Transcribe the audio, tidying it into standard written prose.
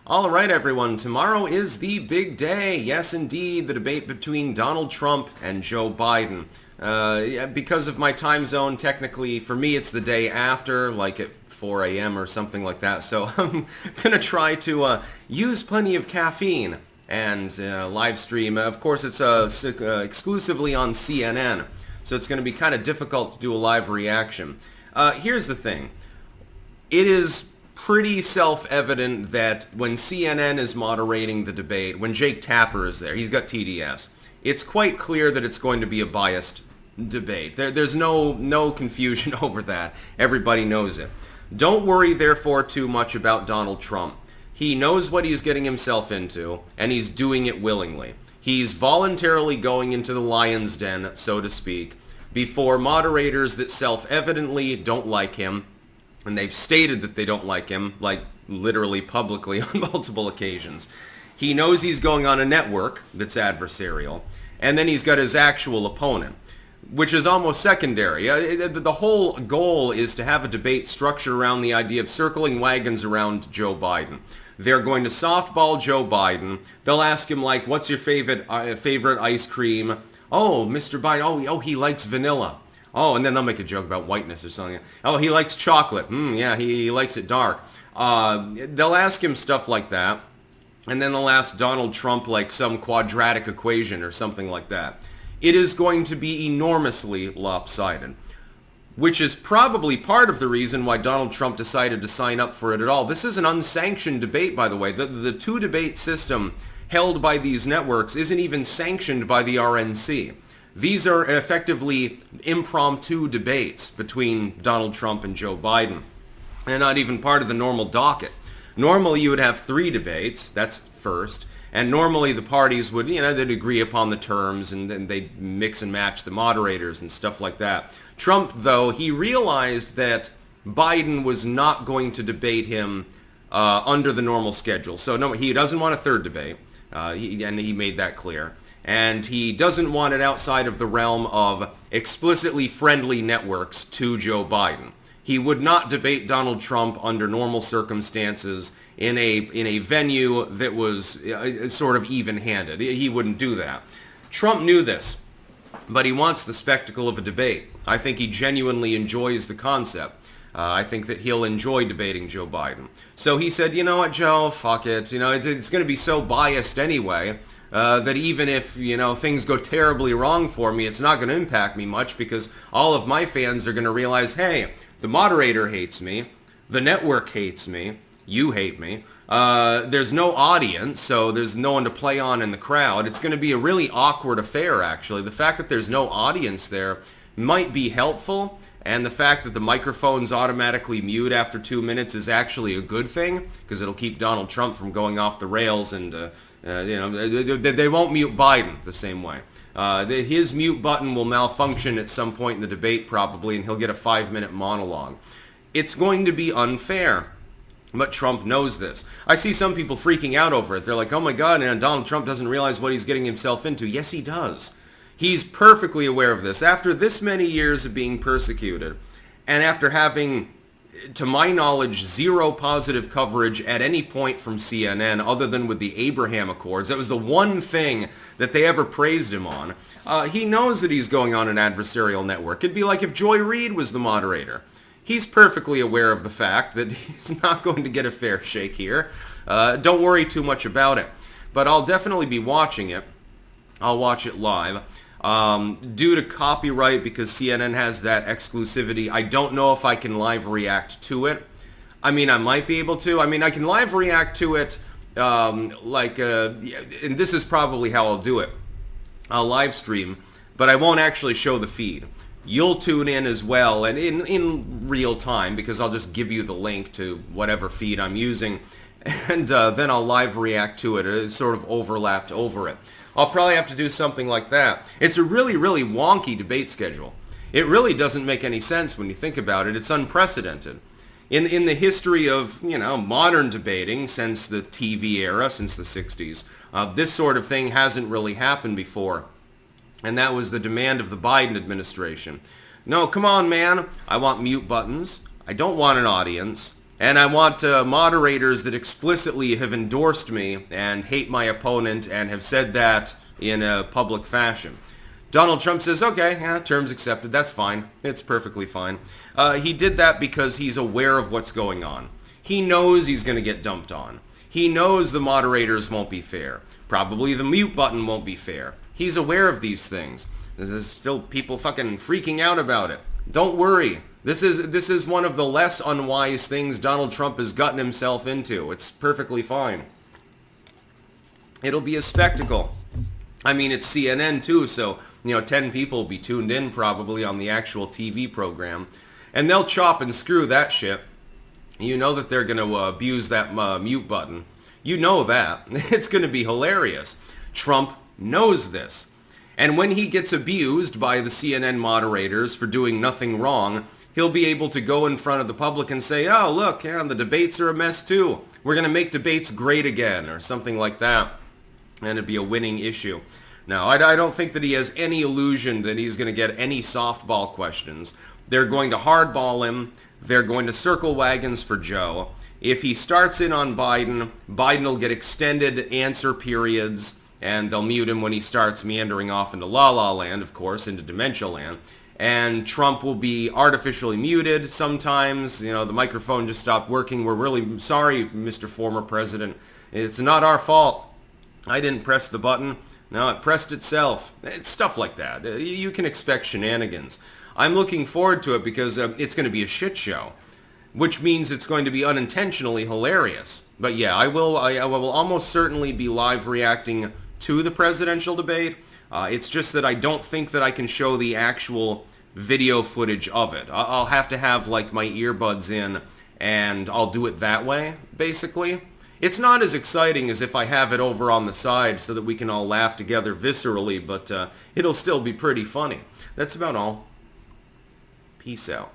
All right, everyone. Tomorrow is the big day. Yes, indeed, the debate between Donald Trump and Joe Biden. Yeah, because of my time zone, technically, for me, it's the day after, like at 4 a.m. or something like that. So I'm going to try to use plenty of caffeine and live stream. Of course, it's exclusively on CNN, so it's going to be kind of difficult to do a live reaction. Here's the thing. It is pretty self-evident that when CNN is moderating the debate, when Jake Tapper is there, he's got TDS, it's quite clear that it's going to be a biased debate. There's no confusion over that. Everybody knows it. Don't worry, therefore, too much about Donald Trump. He knows what he's getting himself into, and he's doing it willingly. He's voluntarily going into the lion's den, so to speak, before moderators that self-evidently don't like him, and they've stated that they don't like him, like literally publicly on multiple occasions. He knows he's going on a network that's adversarial, and then he's got his actual opponent, which is almost secondary. The whole goal is to have a debate structured around the idea of circling wagons around Joe Biden. They're going to softball Joe Biden. They'll ask him, like, what's your favorite ice cream? Oh, Mr. Biden, oh, he likes vanilla. Oh, and then they'll make a joke about whiteness or something. Oh, he likes chocolate. Yeah, he likes it dark. They'll ask him stuff like that. And then they'll ask Donald Trump like some quadratic equation or something like that. It is going to be enormously lopsided, which is probably part of the reason why Donald Trump decided to sign up for it at all. This is an unsanctioned debate, by the way. The two-debate system held by these networks isn't even sanctioned by the RNC. These are effectively impromptu debates between Donald Trump and Joe Biden, and not even part of the normal docket. Normally you would have 3 debates, that's first, and normally the parties would, they'd agree upon the terms and then they'd mix and match the moderators and stuff like that. Trump, though, he realized that Biden was not going to debate him under the normal schedule. So no, he doesn't want a 3rd debate, and he made that clear. And he doesn't want it outside of the realm of explicitly friendly networks to Joe Biden. He would not debate Donald Trump under normal circumstances in a venue that was sort of even-handed. He wouldn't do that. Trump knew this, but he wants the spectacle of a debate. I think he genuinely enjoys the concept. I think that he'll enjoy debating Joe Biden. So he said, you know what, Joe, fuck it. It's going to be so biased anyway. That even if, things go terribly wrong for me, it's not going to impact me much because all of my fans are going to realize, hey, the moderator hates me, the network hates me, you hate me, there's no audience, so there's no one to play on in the crowd. It's going to be a really awkward affair, actually. The fact that there's no audience there might be helpful, and the fact that the microphones automatically mute after 2 minutes is actually a good thing because it'll keep Donald Trump from going off the rails and they won't mute Biden the same way. His mute button will malfunction at some point in the debate probably, and he'll get a 5-minute monologue. It's going to be unfair, but Trump knows this. I see some people freaking out over it. They're like, oh my God, and Donald Trump doesn't realize what he's getting himself into. Yes, he does. He's perfectly aware of this. After this many years of being persecuted, and after having, to my knowledge, 0 positive coverage at any point from CNN other than with the Abraham Accords. That was the one thing that they ever praised him on. He knows that he's going on an adversarial network. It'd be like if Joy Reid was the moderator. He's perfectly aware of the fact that he's not going to get a fair shake here. Don't worry too much about it. But I'll definitely be watching it. I'll watch it live. Due to copyright, because CNN has that exclusivity, I don't know if I can live react to it. I mean, I might be able to. I mean, I can live react to it, and this is probably how I'll do it. I'll live stream, but I won't actually show the feed. You'll tune in as well, and in real time, because I'll just give you the link to whatever feed I'm using, and then I'll live react to it. It's sort of overlapped over it. I'll probably have to do something like that. It's a really, really wonky debate schedule. It really doesn't make any sense when you think about it. It's unprecedented. In the history of, modern debating since the TV era, since the 60s, this sort of thing hasn't really happened before. And that was the demand of the Biden administration. No, come on, man. I want mute buttons. I don't want an audience. And I want moderators that explicitly have endorsed me and hate my opponent and have said that in a public fashion. Donald Trump says, okay, yeah, terms accepted, that's fine. It's perfectly fine. He did that because he's aware of what's going on. He knows he's going to get dumped on. He knows the moderators won't be fair. Probably the mute button won't be fair. He's aware of these things. There's still people fucking freaking out about it. Don't worry. This is one of the less unwise things Donald Trump has gotten himself into. It's perfectly fine. It'll be a spectacle. I mean, it's CNN too, so 10 people will be tuned in probably on the actual TV program. And they'll chop and screw that shit. You know that they're going to abuse that mute button. You know that. It's going to be hilarious. Trump knows this. And when he gets abused by the CNN moderators for doing nothing wrong, he'll be able to go in front of the public and say, oh, look, yeah, the debates are a mess too. We're going to make debates great again, or something like that. And it'd be a winning issue. Now, I don't think that he has any illusion that he's going to get any softball questions. They're going to hardball him. They're going to circle wagons for Joe. If he starts in on Biden, Biden will get extended answer periods, and they'll mute him when he starts meandering off into la-la land, of course, into dementia land. And Trump will be artificially muted sometimes. The microphone just stopped working. We're really sorry, Mr. Former President. It's not our fault. I didn't press the button. No, it pressed itself. It's stuff like that. You can expect shenanigans. I'm looking forward to it because it's going to be a shit show, which means it's going to be unintentionally hilarious. But yeah, I will almost certainly be live reacting to the presidential debate. It's just that I don't think that I can show the actual video footage of it. I'll have to have like my earbuds in, and I'll do it that way, basically. It's not as exciting as if I have it over on the side so that we can all laugh together viscerally, but it'll still be pretty funny. That's about all. Peace out.